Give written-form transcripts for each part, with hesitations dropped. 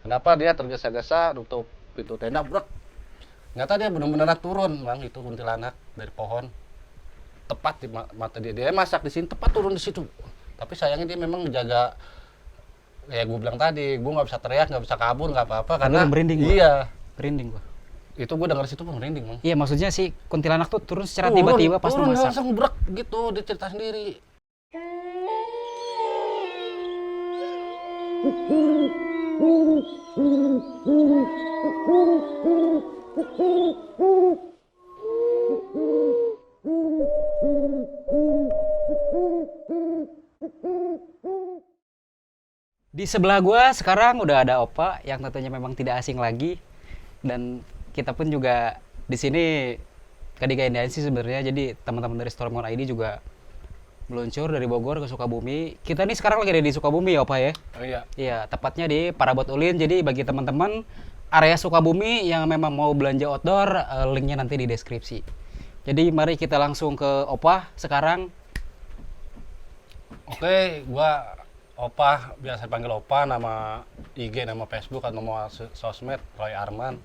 Kenapa dia tergesa-gesa nutup pintu tenda, brek. Ternyata dia benar-benar turun, Bang, itu kuntilanak dari pohon. Tepat di mata dia. Dia masak di sini, tepat turun di situ. Tapi sayangnya dia memang menjaga, kayak gue bilang tadi, gue nggak bisa teriak, nggak bisa kabur, nggak apa-apa karena merinding gua. iya. Merinding gua. Itu gue dengar situ merinding, Bang. Iya, maksudnya si kuntilanak tuh turun secara tiba-tiba pas lu turun masak. langsung brek gitu, dia cerita sendiri. Di sebelah gua sekarang udah ada Opa yang tentunya memang tidak asing lagi, dan kita pun juga di sini kedigandaan sih sebenarnya. Jadi teman-teman dari Stormon ID juga meluncur dari Bogor ke Sukabumi. Kita nih sekarang lagi ada di Sukabumi ya Opa ya. Oh iya. Iya, tepatnya di Parabot Ulin. Jadi bagi teman-teman area Sukabumi yang memang mau belanja outdoor, linknya nanti di deskripsi. Jadi mari kita langsung ke Opa sekarang. Oke, gua Opa, biasa panggil Opa, nama IG, nama Facebook, atau nama sosmed Roy Arman.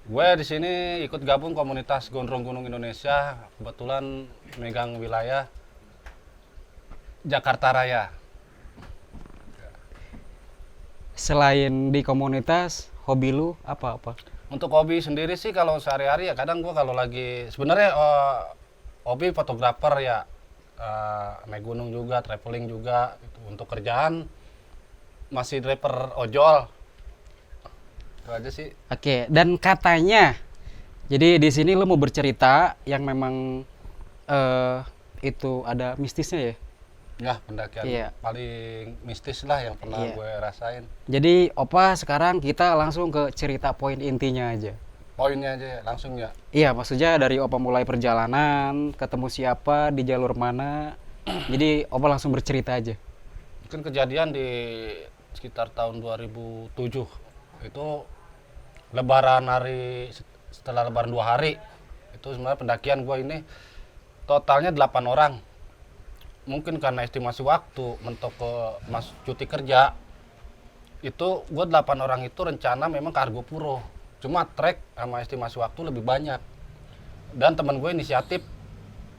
Gue di sini ikut gabung komunitas Gondrong Gunung Indonesia, kebetulan megang wilayah Jakarta Raya. Selain di komunitas, hobi lu apa-apa? Untuk hobi sendiri sih kalau sehari-hari ya kadang gue kalau lagi sebenarnya hobi fotografer ya, naik gunung juga, traveling juga gitu. Untuk kerjaan masih driver ojol. Itu aja sih. Oke, dan katanya, jadi di sini lu mau bercerita yang memang itu ada mistisnya ya? Ya, pendakian Iya. paling mistis lah yang pernah Iya. gue rasain. Jadi Opa sekarang kita langsung ke cerita poin intinya aja. Poinnya aja ya, langsung ya. Iya, maksudnya dari Opa mulai perjalanan, ketemu siapa, di jalur mana. Jadi Opa langsung bercerita aja. Mungkin kejadian di sekitar tahun 2007. Itu lebaran setelah lebaran 2 hari. Itu sebenarnya pendakian gue ini totalnya 8 orang. Mungkin karena estimasi waktu mentok ke cuti kerja. Itu gue 8 orang itu rencana memang ke Argopuro. Cuma trek sama estimasi waktu lebih banyak. Dan teman gue inisiatif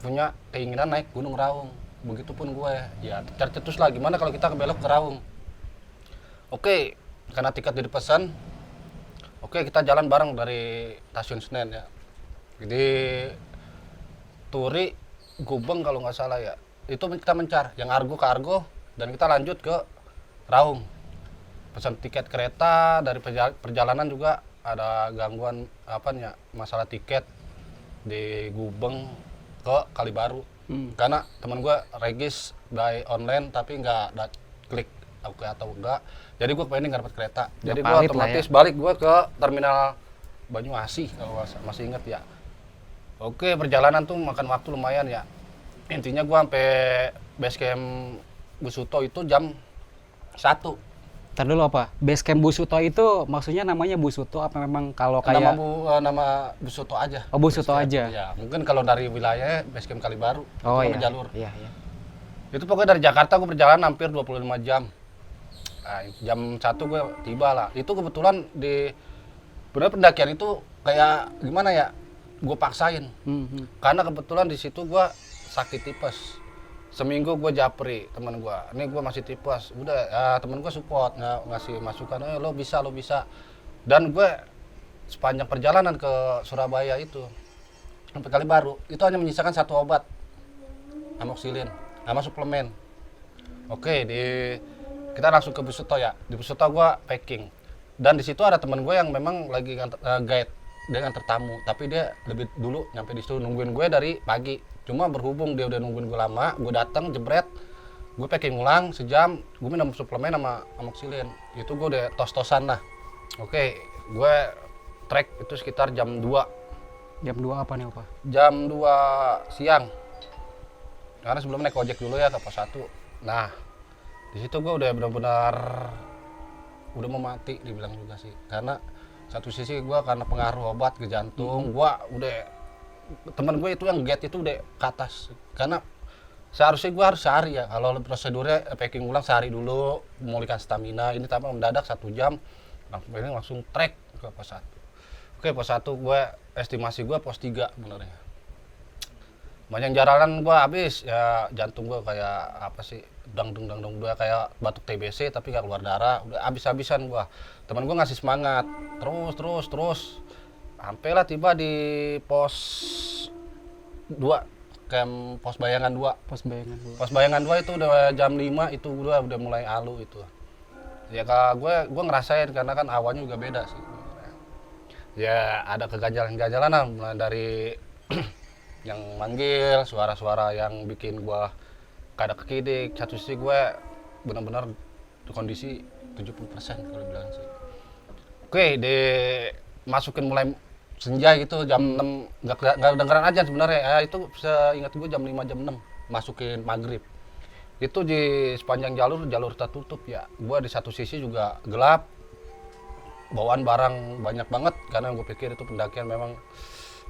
punya keinginan naik Gunung Raung. Begitupun gue, ya tercetus lah gimana kalau kita belok ke Raung. Oke, karena tiket udah dipesan. Oke, kita jalan bareng dari Stasiun Senen ya. Jadi Turi, Gubeng kalau nggak salah ya. Itu kita mencar, yang Argo ke Argo, dan kita lanjut ke Raung. Pesan tiket kereta, dari perjalanan juga ada gangguan masalah tiket di Gubeng ke Kalibaru. Karena teman gue regis by online tapi nggak klik oke atau enggak. Jadi gue pengen nggak dapat kereta. Jadi gue otomatis balik gue ke terminal Banyuasih kalau masih inget ya. Oke, perjalanan tuh makan waktu lumayan ya. Intinya gue sampai base camp Busuto itu jam 1. Ntar dulu apa? Base camp Busuto itu maksudnya namanya Busuto apa memang kalau kayak Nama Busuto aja. Oh, Busuto aja. Ya, mungkin kalau dari wilayahnya base camp Kalibaru. Oh itu iya. jalur. Iya, iya. Itu pokoknya dari Jakarta gue berjalan hampir 25 jam. Nah, jam 1 gue tiba lah. Itu kebetulan benar pendakian itu kayak gimana ya? Gue paksain. Karena kebetulan di situ gue sakit tipes. Seminggu gue japri teman gue, ini gue masih tipes, udah ya, temen gue support, ngasih masukan, lo bisa. Dan gue sepanjang perjalanan ke Surabaya itu sampai Kalibaru itu hanya menyisakan 1 obat, amoxicillin sama suplemen. Oke, kita langsung ke Busuto ya. Di Busuto gue packing, dan di situ ada teman gue yang memang lagi guide dengan tamu, tapi dia lebih dulu nyampe di situ, nungguin gue dari pagi. Cuma berhubung dia udah nungguin gue lama, gue datang jebret, gue packing ulang sejam, gue minum suplemen sama amoxicillin. Itu gue udah tos-tosan lah. Oke, gue trek itu sekitar jam 2. Jam 2 apa nih, Opa? Jam 2 siang. Karena sebelum naik ojek dulu ya ke pos 1. Nah, di situ gue udah benar-benar udah mau mati dibilang juga sih. Karena satu sisi gue karena pengaruh obat ke jantung, gue udah temen gue itu yang get itu udah ke atas. Karena seharusnya gue harus sehari ya, kalau prosedurnya packing ulang sehari dulu memulihkan stamina. Ini tambah mendadak 1 jam langsung trek ke pos 1. Oke, pos 1 gue estimasi gue pos 3 benernya. Banyak jaranan gue habis, ya jantung gue kayak apa sih, dangdung udah kayak batuk TBC tapi gak keluar darah, udah habis-habisan gue. Teman gue ngasih semangat, terus. Sampailah tiba di pos 2, camp pos bayangan 2. Pos bayangan dulu. Pos bayangan 2 itu udah jam 5 itu udah mulai alu itu. Ya gue ngerasain karena kan awannya juga beda sih. Ya ada keganjalan-ganjalan lah, mulai dari yang manggil, suara-suara yang bikin gua kada kekidik. Satu sisi gue benar-benar kondisi 70% kalau bilang sih. Oke, masukin mulai senja gitu jam 6, nggak dengeran aja sebenarnya. Ya, itu seingat gue jam 5 jam 6 masukin maghrib. Itu di sepanjang jalur tertutup ya. Gua di satu sisi juga gelap. Bawaan barang banyak banget karena gue pikir itu pendakian memang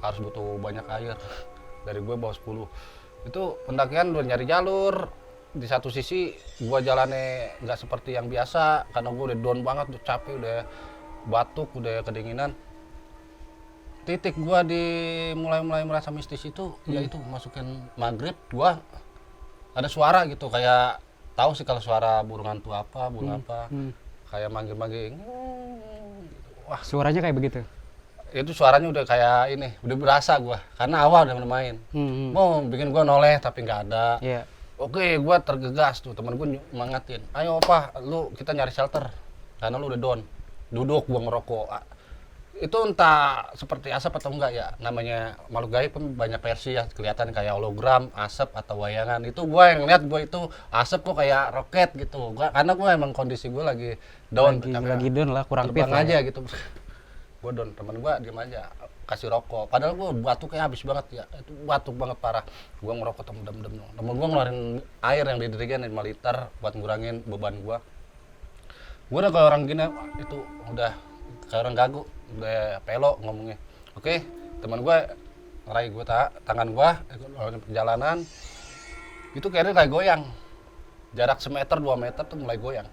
harus butuh banyak air. Dari gue bawa 10. Itu pendakian udah nyari jalur. Di satu sisi gue jalannya nggak seperti yang biasa karena gue udah down banget, udah capek, udah batuk, udah kedinginan. Titik gue di mulai merasa mistis itu yaitu masukin maghrib, gue ada suara gitu kayak tahu sih kalau suara burung hantu apa, burung apa. Kayak manggil-manggil. Wah, Suaranya kayak begitu. itu suaranya udah kayak ini, udah berasa gua karena awal udah main. Mau bikin gua noleh tapi nggak ada. Iya. Oke, gua tergegas tuh, temen gua nyemangatin. Ayo Pak, lu kita nyari shelter. Karena lu udah down. Duduk gua ngerokok. Itu entah seperti asap atau enggak ya. Namanya makhluk gaib kan banyak versi ya, kelihatan kayak hologram, asap atau wayangan. Itu gua yang lihat gua itu asap kok kayak roket gitu. Karena gua emang kondisi gua lagi down, Lagi down lah, kurang fit terbang lah. aja gitu. Gue down, temen gue diem aja kasih rokok, padahal gue batuknya habis banget ya, itu batuk banget parah. Gue ngerokok temen gue ngeluarin air yang didirikan 5 liter buat ngurangin beban gue udah kayak orang gini, itu udah kayak orang gagu, udah pelo ngomongnya. Oke, teman gue ngeraih gue tangan gue perjalanan itu kayaknya kayak goyang, jarak semeter 2 meter tuh mulai goyang.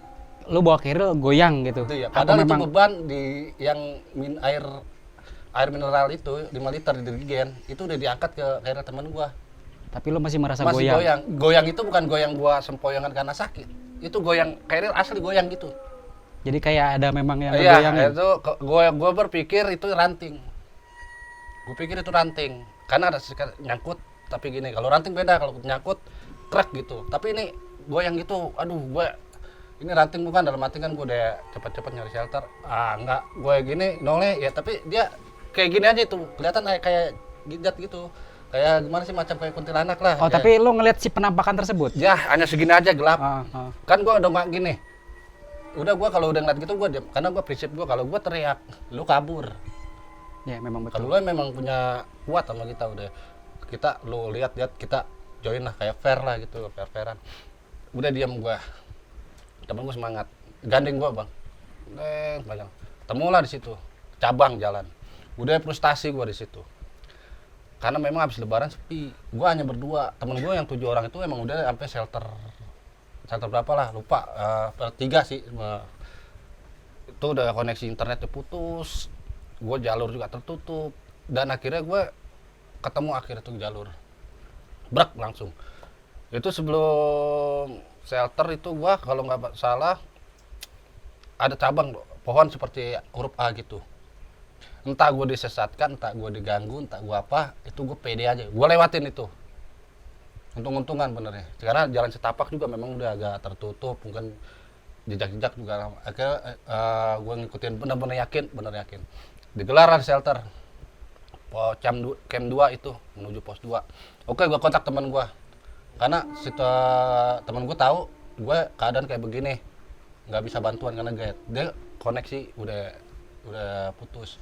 Lu bawa keril goyang gitu. Itu ya, Apa padahal itu memang beban di yang air mineral itu 5 liter di dirigen itu udah diangkat ke air teman gua. tapi lu masih merasa Masih goyang. goyang itu bukan goyang gua sempoyongan karena sakit, itu goyang kayak asli goyang gitu. Jadi kayak ada memang yang Iya, goyangin. itu gua berpikir itu ranting. Gua pikir itu ranting karena ada nyangkut, tapi gini, kalau ranting beda, kalau nyangkut krek gitu, tapi ini goyang gitu. Aduh, gua ini ranting bukan, dalam hati kan gue udah cepet-cepet nyari shelter. Enggak, gue gini noleh ya, tapi dia kayak gini aja itu, kelihatan kayak gijat gitu, kayak gimana sih, macam kayak kuntilanak lah. Oh, Ya. tapi lu ngeliat si penampakan tersebut? Ya hanya segini aja gelap. Ah. Kan gue udah nggak gini, udah gue kalau udah ngeliat gitu gue diam, karena gue prinsip gue kalau gue teriak lu kabur. Ya, memang betul. Kalau lu memang punya kuat sama kita, udah kita lu lihat kita join lah, kayak fair lah gitu, fair-fairan. Udah diam gue. Temen gue semangat, gandeng gue bang, banyak, temulah di situ, cabang jalan, udah frustasi gue di situ, karena memang habis lebaran sepi, gue hanya berdua, temen gue yang 7 orang itu emang udah sampai shelter berapa lah, lupa, 3 sih, itu udah koneksi internetnya putus, gue jalur juga tertutup, dan akhirnya gue ketemu akhirnya tuh jalur, brak langsung, itu sebelum shelter itu gua kalau nggak salah ada cabang pohon seperti huruf A gitu, entah gua disesatkan, entah gua diganggu, entah gua apa, itu gua pede aja, gua lewatin itu, untung-untungan benernya, karena jalan setapak juga memang udah agak tertutup, mungkin jejak-jejak juga. Akhirnya gua ngikutin, bener yakin digelar shelter camp 2 itu menuju pos 2. Oke, gua kontak teman gua karena temen gue tahu gue keadaan kayak begini, nggak bisa bantuan karena dia koneksi udah putus.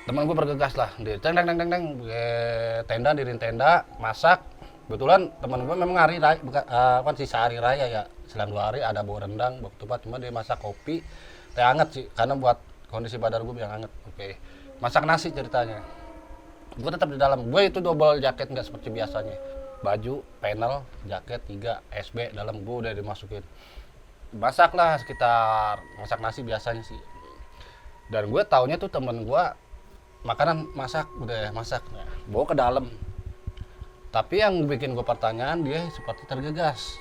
Temen gue bergegas lah, dia tenda, dirin tenda, masak. Kebetulan temen gue memang kan sisa hari raya ya, selang 2 hari ada bawa rendang, bawa ketupat, cuma dia masak kopi, teh hangat sih, karena buat kondisi badan gue biar hangat. Oke, masak nasi ceritanya. Gue tetap di dalam, gue itu double jaket, nggak seperti biasanya. Baju, panel, jaket 3, SB dalam gue udah dimasukin. Masak nasi biasanya sih Dan gue taunya tuh temen gue makanan udah masak, bawa ke dalam. Tapi yang bikin gue pertanyaan, dia seperti tergegas.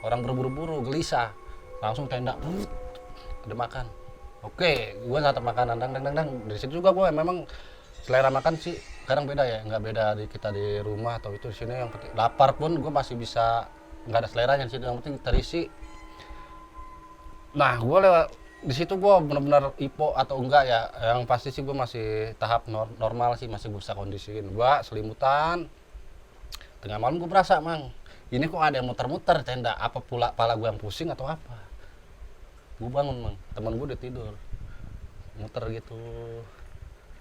Orang berburu-buru, gelisah. Langsung tenda, ada makan. Oke, gue ngatap makanan, dang. Dari situ juga gue memang selera makan sih kadang beda ya, nggak beda di kita di rumah atau itu di sini. Yang penting lapar pun gue masih bisa, nggak ada seleranya di situ, yang penting terisi. Nah, gue lewat di situ gue benar-benar ipo atau enggak ya, yang pasti sih gue masih tahap normal sih, masih bisa kondisiin. Gue selimutan, tengah malam gue berasa, Mang, ini kok ada yang muter-muter tenda, apa pala gue yang pusing atau apa. Gue bangun, Mang, teman gue udah tidur, muter gitu.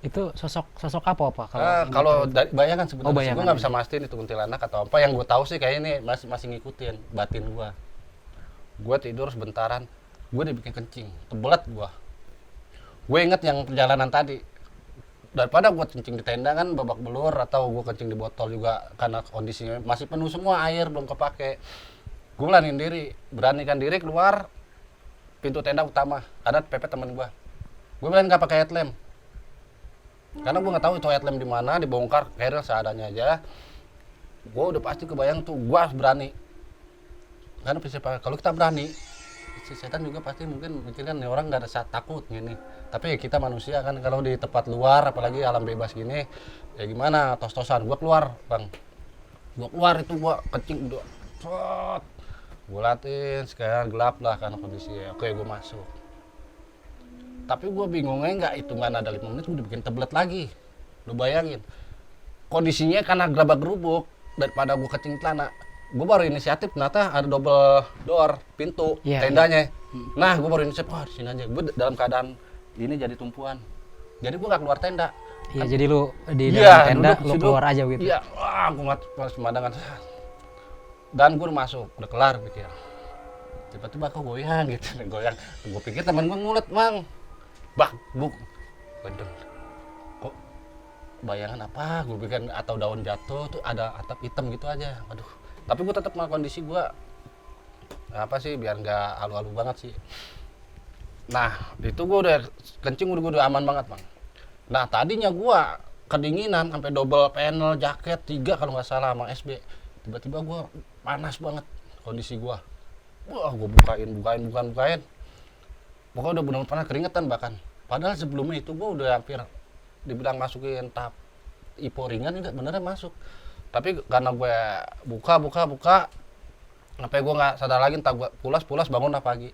Itu sosok apa Kalau bayangan sebenarnya, bayangan, gue nggak bisa mastiin itu kuntilanak atau apa. Yang gue tahu sih kayaknya ini masih ngikutin batin gue. Gue tidur sebentaran, gue dibikin kencing, kebelet gue. Gue inget yang perjalanan tadi, daripada gue kencing di tenda kan babak belur, atau gue kencing di botol juga karena kondisinya masih penuh semua, air belum kepake. Gue beranikan diri keluar pintu tenda utama, karena pepet teman gue. Gue bilang nggak pakai headlamp, karena gue nggak tahu itu headlamp di mana, dibongkar keril seadanya aja. Gue udah pasti kebayang tuh, gue harus berani. Karena kalau kita berani, si setan juga pasti mungkin mikir kan, nih orang nggak ada saat takut gini. Tapi ya kita manusia kan, kalau di tempat luar apalagi alam bebas gini, ya gimana, tos-tosan. Gue keluar, Bang. Gue keluar itu gue kencing udah, gue latin sekarang gelap lah karena kondisinya. Oke, gue masuk. Tapi gue bingungnya nggak hitungan ada 5 menit gue bikin tablet lagi. Lu bayangin kondisinya karena gerabak-gerubuk, daripada gue kencing celana, gue baru inisiatif ternyata ada double door pintu tendanya. Nah, gue baru inisiatif, di sini aja. Gue dalam keadaan ini jadi tumpuan. Jadi gue nggak keluar tenda. Iya, jadi lu di dalam tenda lu keluar aja gitu. Iya, wah, gue ngeliat pemandangan. Dan gue udah masuk, udah kelar pikir. Tiba-tiba kok goyang gitu, goyang. Gue pikir teman gue ngulet, Mang. Buk. Bener. Kok bayangan apa? Gue pikir atau daun jatuh tuh ada atap hitam gitu aja. Aduh. Tapi gue tetap melakukan kondisi gue apa sih biar nggak halu-halu banget sih. Nah, itu gue udah kencing, gue udah aman banget, Bang. Nah, tadinya gue kedinginan sampai double panel jaket 3 kalau nggak salah sama SB. Tiba-tiba gue panas banget kondisi gue. Wah, gue bukain. Pokoknya udah benar-benar panas, keringetan bahkan. Padahal sebelumnya itu gue udah hampir dibilang masukin tahap ipo ringan, juga benernya masuk. Tapi karena gue buka, sampai gue nggak sadar lagi, entah gue pulas bangun pagi,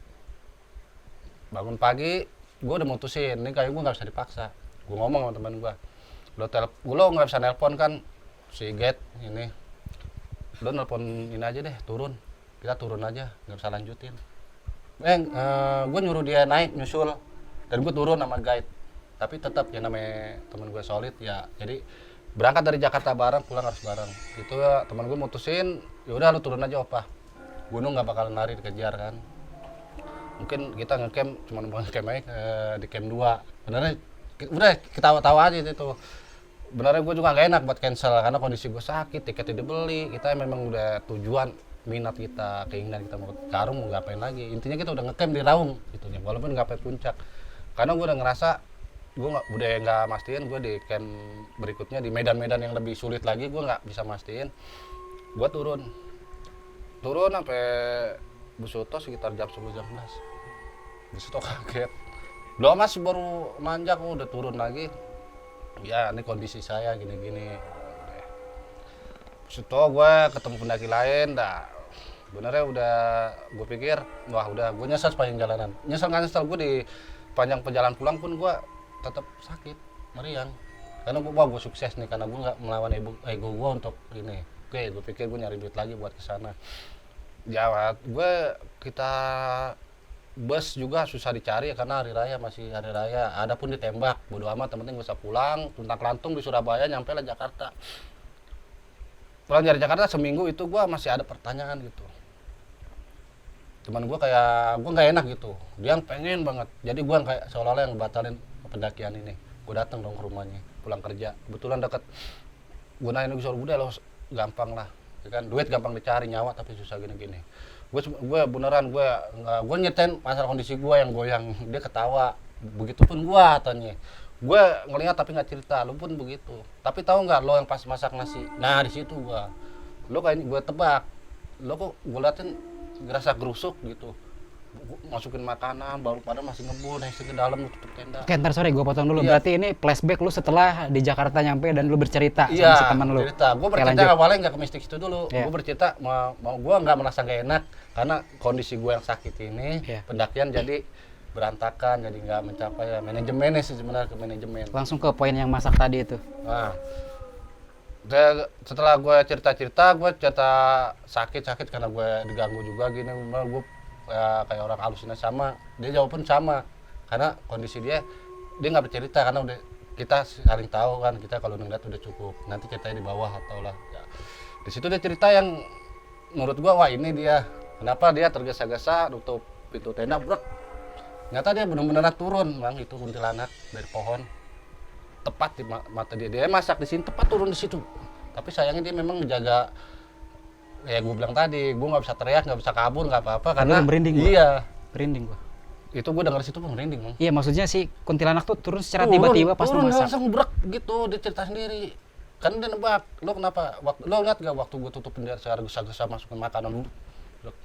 gue udah mutusin, ini kayak gue nggak bisa dipaksa. Gue ngomong sama teman gue, lo nggak bisa nelpon kan si Get ini, lo nelpon ini aja deh, kita turun aja, nggak bisa lanjutin. Gue nyuruh dia naik nyusul, dan gue turun sama guide. Tapi tetap ya namanya teman gue solid ya, jadi berangkat dari Jakarta bareng, pulang harus bareng. Itu ya teman gue mutusin, yaudah lu turun aja Opah. Gunung nggak bakalan lari dikejar kan. Mungkin kita ngecamp cuma ngecamp aja di camp 2. Benernya udah ketawa-tawa aja itu. Benernya gue juga nggak enak buat cancel karena kondisi gue sakit, tiketnya dibeli. Kita memang udah tujuan minat kita, keinginan kita mau ke Karung, mau ngapain lagi. Intinya kita udah ngecamp di Raung gitu ya, walaupun nggak sampai puncak. Karena gue udah ngerasa gue nggak mastiin gue di camp berikutnya di medan-medan yang lebih sulit lagi, gue nggak bisa mastiin. Gue turun sampai Busuto sekitar jam 10 jam 11. Busuto kaget, lo mas baru manjak, udah turun lagi. Ya ini kondisi saya gini-gini. Busuto gue ketemu pendaki lain, benernya udah gue pikir wah udah, gue nyesel sepanjang jalanan. Nyesel gue di panjang perjalanan pulang pun gue tetap sakit, meriang. Karena gue sukses nih, karena gue nggak melawan ego gue untuk ini. Oke, gue pikir gue nyari duit lagi buat kesana. Ya, kita bus juga susah dicari karena hari raya, masih hari raya. Ada pun ditembak, bodo amat, yang penting gue bisa pulang. Tuntang-lantung di Surabaya, nyampe lah Jakarta. Pulang dari Jakarta seminggu itu gue masih ada pertanyaan gitu. Cuman gue nggak enak gitu. Dia yang pengen banget. Jadi gue kayak seolah-olah yang batalin pendakian ini. Gue datang dong ke rumahnya, pulang kerja. Kebetulan deket. Gue nanya ke udah lo gampang lah. Ya kan, duit gampang dicari, nyawa tapi susah gini-gini. Gue beneran gue nyeritain masalah kondisi gue yang goyang. Dia ketawa. begitupun gua tanya. Gua ngelihat tapi nggak cerita, lu pun begitu. Tapi tahu nggak lo yang pas masak nasi? Nah di situ gua, lo kayak gua tebak, lo kok gua liatin ngerasa gerusuk gitu. Masukin makanan, baru pada masih ngebul, nasi ke dalam tutup tenda. Oke, ntar sorry gue potong dulu. Iya. Berarti ini flashback lu setelah di Jakarta nyampe dan lu bercerita Iya, sama si teman lu. cerita. Gue Oke, bercerita lanjut. awalnya nggak ke mistik itu dulu. Iya. Gue bercerita mau gue nggak merasa gak enak karena kondisi gue yang sakit ini Iya. pendakian jadi berantakan, jadi nggak mencapai ya, manajemennya sih sebenarnya ke manajemen. Langsung ke poin yang masak tadi itu. Nah, setelah gue cerita sakit karena gue diganggu juga gini, gue ya, kayak orang halusinasi sama, dia jawab pun sama karena kondisi dia nggak bercerita karena udah kita saling tahu kan, kita kalau ngeliat udah cukup, nanti kita di bawah atau lah ya. Di situ dia cerita yang menurut gua wah ini dia kenapa dia tergesa-gesa nutup pintu tenda brek, ternyata dia benar-benar turun bang, itu kuntilanak dari pohon tepat di mata dia masak di sini tepat turun di situ, tapi sayangnya dia memang menjaga. Ya gue bilang tadi, gue nggak bisa teriak, nggak bisa kabur, nggak apa-apa karena merinding gua. iya, Merinding gua. itu gue dengar situ merinding bang. Iya, maksudnya si kuntilanak tuh turun secara tiba-tiba pas lu turun masak. langsung brek gitu, dia cerita sendiri. Kan dia nebak, lo kenapa? Lo lihat gak waktu gue tutup penjara secara gesa-gesa masukin makanan lu? Brek.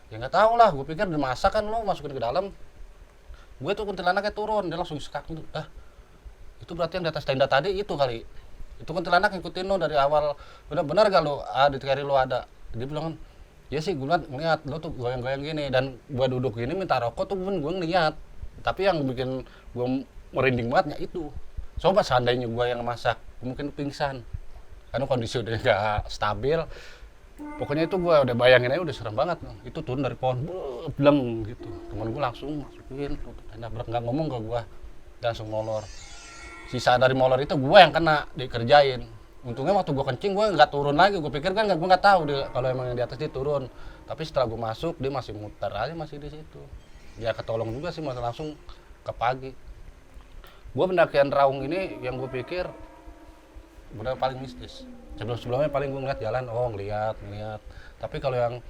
Ya nggak tahu lah, gue pikir udah masak kan lo masukin ke dalam. Gue tuh kuntilanaknya turun, dia langsung sekak gitu. Itu berarti yang di atas tenda tadi itu kali. Itu kuntilanak ngikutin lo dari awal. Benar-benar gak lo? Di kiri lo ada. Dia bilang kan, ya sih gue ngeliat lo tuh goyang-goyang gini dan gue duduk gini minta rokok tuh gue ngeliat, tapi yang bikin gue merinding banget ya itu. Coba seandainya gue yang masak mungkin pingsan karena kondisi udah gak stabil, pokoknya itu gue udah bayangin aja udah serem banget. Itu turun dari pohon bleng gitu, temen gue langsung masukin tutup tenda, nggak ngomong ke gue, langsung molor. Sisa dari molor itu gue yang kena dikerjain. Untungnya waktu gue kencing gue nggak turun lagi, gue pikir kan gue nggak tahu dia kalau emang yang di atas dia turun, tapi setelah gue masuk dia masih muter aja masih di situ. Dia ketolong juga sih, masih langsung ke pagi. Gue pendakian Raung ini yang gue pikir benar paling mistis. Sebelumnya paling gue ngeliat jalan, ngeliat, tapi kalau yang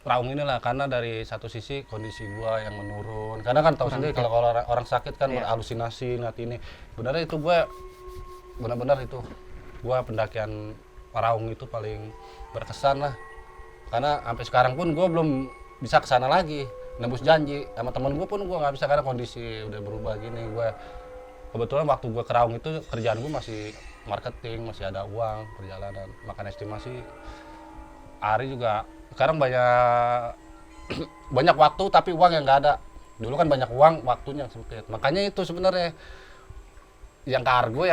Raung ini lah karena dari satu sisi kondisi gue yang menurun, karena kan tahu sendiri kalau orang sakit kan berhalusinasi ngeliat ini. Benernya itu gue benar-benar itu gue pendakian Raung itu paling berkesan lah, karena sampai sekarang pun gue belum bisa kesana lagi, nembus janji sama temen gue pun gue nggak bisa karena kondisi udah berubah gini. Gue kebetulan waktu gue ke Raung itu kerjaan gue masih marketing, masih ada uang perjalanan, makan estimasi hari juga. Sekarang banyak waktu tapi uang yang nggak ada. Dulu kan banyak uang, waktunya yang sempit, makanya itu sebenarnya yang kargo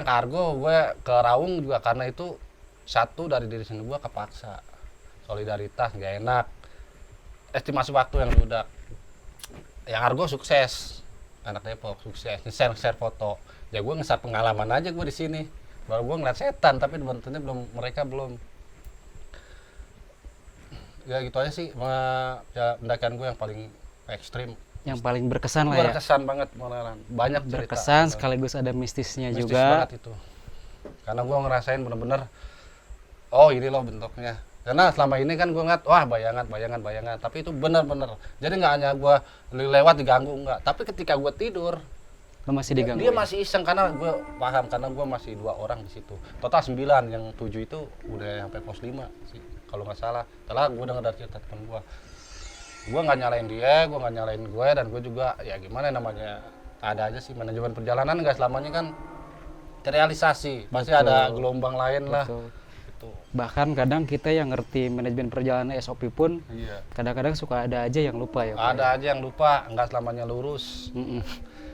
gue ke Raung juga karena itu satu dari diri sendiri gue kepaksa, solidaritas gak enak, estimasi waktu yang udah. Yang kargo sukses, anak Depok sukses, share foto, ya gue nge-share pengalaman aja gue di sini, baru gue ngeliat setan tapi bentuknya mereka belum. Ya gitu aja sih, ya pendakian gue yang paling ekstrim. Yang paling berkesan lah ya. Berkesan banget malahan. Banyak cerita. Berkesan sekaligus ada mistisnya Mistis juga. banget itu. Karena gue ngerasain bener-bener, oh ini loh bentuknya. Karena selama ini kan gue ngeliat, wah bayangan. Tapi itu bener-bener. Jadi nggak hanya gue lewat diganggu, enggak. Tapi ketika gue tidur, Lo masih diganggu. dia masih iseng karena gue paham. Karena gue masih 2 orang di situ. Total 9, yang 7 itu udah sampai pos 5 sih. Kalau nggak salah. Setelah gue denger dari cerita temen gue nggak nyalain dia, gue nggak nyalain gue, dan gue juga ya gimana namanya, ada aja sih manajemen perjalanan nggak selamanya kan terrealisasi, pasti ada gelombang lain lah. Gitu. Bahkan kadang kita yang ngerti manajemen perjalanan SOP pun kadang-kadang suka ada aja yang lupa ya. Ada aja yang lupa, nggak selamanya lurus.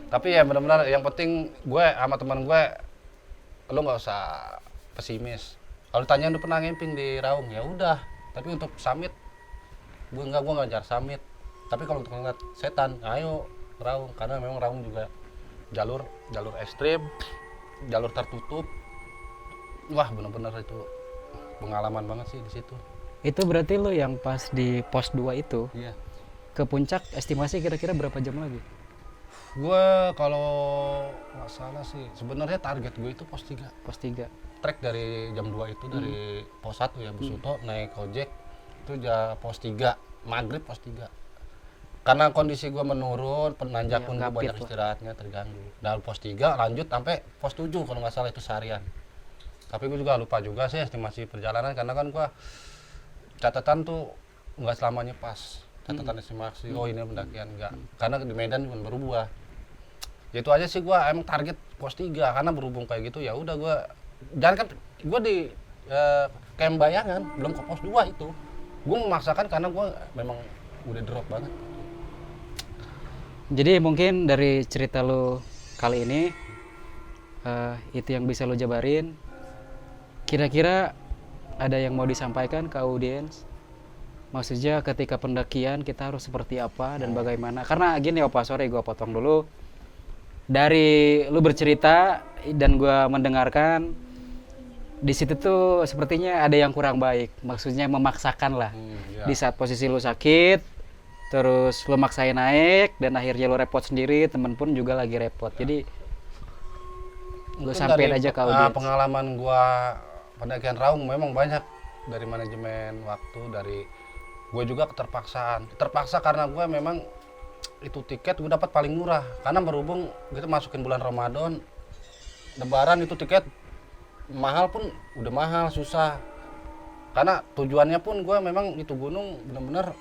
Tapi ya benar-benar yang penting gue sama teman gue, lo nggak usah pesimis. Kalau ditanya udah pernah ngimping di Raung, ya udah. Tapi untuk summit gue nggak ngejar summit, tapi kalau untuk ngeliat setan ayo Raung, karena memang Raung juga jalur ekstrim, jalur tertutup. Wah benar-benar itu pengalaman banget sih di situ. Itu berarti lo yang pas di pos 2 itu Iya. ke puncak estimasi kira-kira berapa jam lagi? Gue kalau nggak salah sih sebenarnya target gue itu pos 3. Pos 3. Trek dari jam 2 itu dari pos 1 ya Busuto naik ojek itu pos 3, maghrib pos 3. karena kondisi gue menurun, penanjak Iya, pun gue nggak banyak fit lah. istirahatnya terganggu. Dari pos 3 lanjut sampai pos 7 kalau nggak salah itu seharian. Tapi gue juga lupa juga sih estimasi perjalanan karena kan gue catatan tuh nggak selamanya pas. Catatan estimasi, oh ini pendakian enggak. Karena di Medan juga berubah. Ya itu aja sih gue emang target pos 3 karena berhubung kayak gitu ya udah gue jangan kan gue di camp Bayangan belum ke pos 2 itu. Gue memaksakan karena gue memang udah drop banget. Jadi mungkin dari cerita lo kali ini itu yang bisa lo jabarin. Kira-kira ada yang mau disampaikan ke audiens? Maksudnya ketika pendakian kita harus seperti apa dan bagaimana? Karena gini Opa, sorry gue potong dulu. Dari lu bercerita dan gue mendengarkan, di situ tuh sepertinya ada yang kurang baik. Maksudnya memaksakan lah. Iya. Di saat posisi lu sakit, terus lu maksain naik dan akhirnya lu repot sendiri, temen pun juga lagi repot. Jadi lu Itu sampein dari, aja ke audiens. pengalaman gua pendakian Raung memang banyak dari manajemen waktu, dari gue juga terpaksa karena gue memang itu tiket gue dapat paling murah karena berhubung kita masukin bulan Ramadan, Lebaran itu tiket mahal pun udah mahal susah karena tujuannya pun gue memang itu gunung bener-bener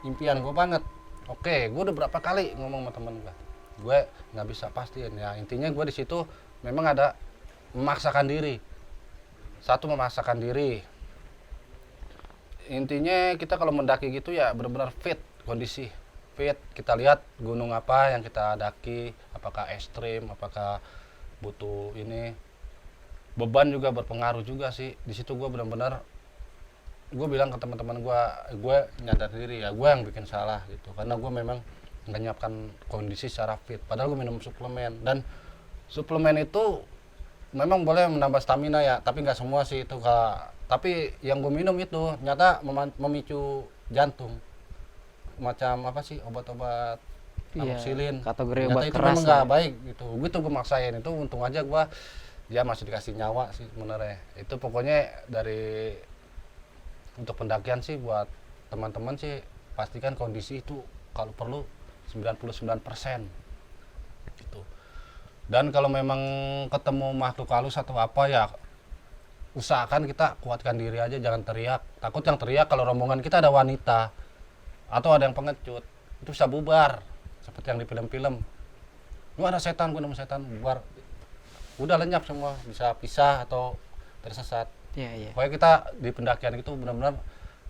impian gue banget. Oke, gue udah berapa kali ngomong sama temen gue nggak bisa pastiin ya, intinya gue di situ memang ada memaksakan diri. Satu, memaksakan diri. Intinya kita kalau mendaki gitu ya benar-benar fit kondisi. Fit, kita lihat gunung apa yang kita daki, apakah ekstrim, apakah butuh ini. Beban juga berpengaruh juga sih. Di situ gue benar-benar gue bilang ke teman-teman gue nyadar diri ya, gue yang bikin salah gitu. Karena gue memang nggak nyiapkan kondisi secara fit. Padahal gue minum suplemen dan suplemen itu memang boleh menambah stamina ya, tapi nggak semua sih itu Kak. Tapi yang gue minum itu nyata memicu jantung. Macam apa sih obat-obat Iya, amoxicillin. kategori Nyata obat itu keras memang lah nggak ya. baik gitu. Gitu gue maksain itu, untung aja gue ya masih dikasih nyawa sih sebenarnya. Itu pokoknya dari untuk pendakian sih buat teman-teman sih pastikan kondisi itu kalau perlu 99% gitu. Dan kalau memang ketemu makhluk halus atau apa ya usahakan kita kuatkan diri aja, jangan teriak. Takut yang teriak kalau rombongan kita ada wanita atau ada yang pengecut itu bisa bubar seperti yang di film-film. Lu ada setan, gue nemu setan, bubar. Udah lenyap semua, bisa pisah atau tersesat. Iya, iya. Pokoknya kita di pendakian itu benar-benar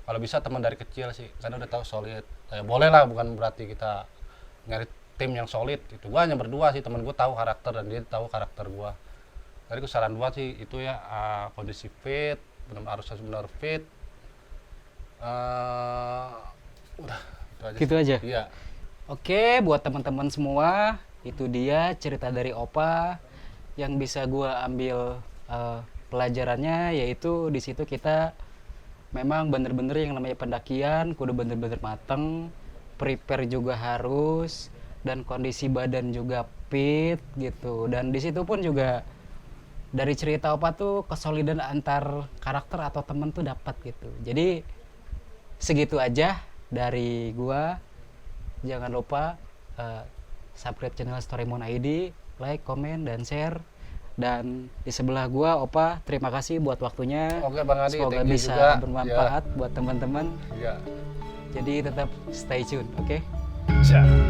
kalau bisa teman dari kecil sih, karena udah tahu solid. Ya, boleh lah, bukan berarti kita nyari tim yang solid. Itu gua hanya berdua sih, temen gua tahu karakter dan dia tahu karakter gua. Jadi saran gua sih itu ya kondisi fit, harus benar fit. Udah itu aja. Gitu sih. aja? Iya. Oke, buat teman-teman semua, itu dia cerita dari Opa yang bisa gua ambil pelajarannya, yaitu di situ kita memang bener-bener yang namanya pendakian kudu bener-bener mateng, prepare juga harus, dan kondisi badan juga fit gitu. Dan di situ pun juga dari cerita Opa tuh kesolidan antar karakter atau temen tuh dapat gitu. Jadi segitu aja dari gua. Jangan lupa subscribe channel Storymon ID, like, komen, dan share. Dan di sebelah gua Opa, terima kasih buat waktunya. Oke Bang Adi, Semoga thank you bisa juga. bermanfaat buat teman-teman. Iya. Jadi tetap stay tune, oke? Siap.